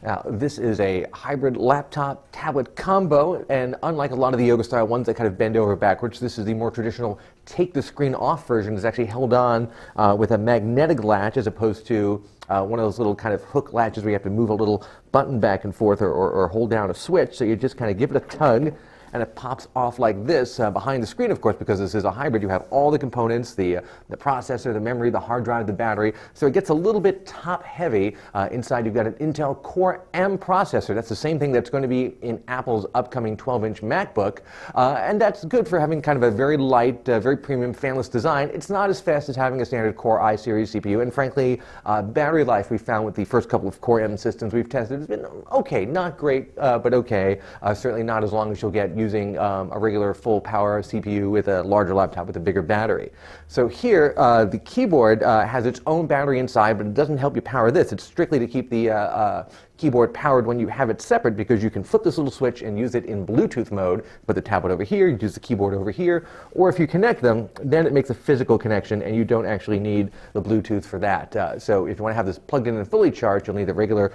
Now, this is a hybrid laptop tablet combo, and unlike a lot of the yoga style ones that kind of bend over backwards, this is the more traditional take the screen off version. It's actually held on with a magnetic latch as opposed to one of those little kind of hook latches where you have to move a little button back and forth or hold down a switch. So you just kind of give it a tug and it pops off like this behind the screen, of course, because this is a hybrid. You have all the components, the processor, the memory, the hard drive, the battery. So it gets a little bit top heavy. Inside you've got an Intel Core M processor. That's the same thing that's going to be in Apple's upcoming 12-inch MacBook. And that's good for having kind of a very light, very premium fanless design. It's not as fast as having a standard Core i series CPU. And frankly, battery life we found with the first couple of Core M systems we've tested has been okay. Not great, but okay. Certainly not as long as you'll get using a regular full power CPU with a larger laptop with a bigger battery. So here, the keyboard has its own battery inside, but it doesn't help you power this. It's strictly to keep the keyboard powered when you have it separate, because you can flip this little switch and use it in Bluetooth mode. Put the tablet over here, you use the keyboard over here, or if you connect them, then it makes a physical connection and you don't actually need the Bluetooth for that. So if you want to have this plugged in and fully charged, you'll need the regular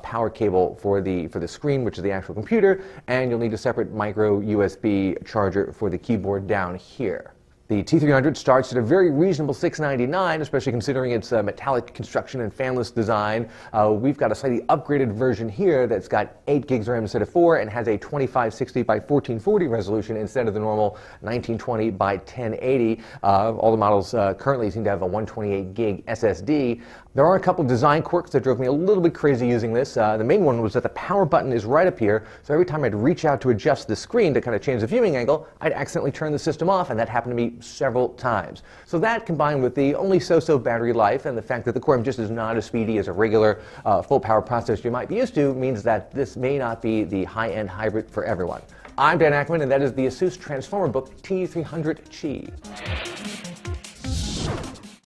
power cable for the screen, which is the actual computer, and you'll need a separate micro USB charger for the keyboard down here. The T300 starts at a very reasonable $699, especially considering its metallic construction and fanless design. We've got a slightly upgraded version here that's got 8 gigs RAM instead of 4 and has a 2560 by 1440 resolution instead of the normal 1920 by 1080. All the models currently seem to have a 128 gig SSD. There are a couple of design quirks that drove me a little bit crazy using this. The main one was that the power button is right up here, so every time I'd reach out to adjust the screen to kind of change the viewing angle, I'd accidentally turn the system off, and that happened to me several times. So that, combined with the only so-so battery life and the fact that the Core M just is not as speedy as a regular full power processor you might be used to, means that this may not be the high-end hybrid for everyone. I'm Dan Ackman, and that is the Asus Transformer Book T300 Chi.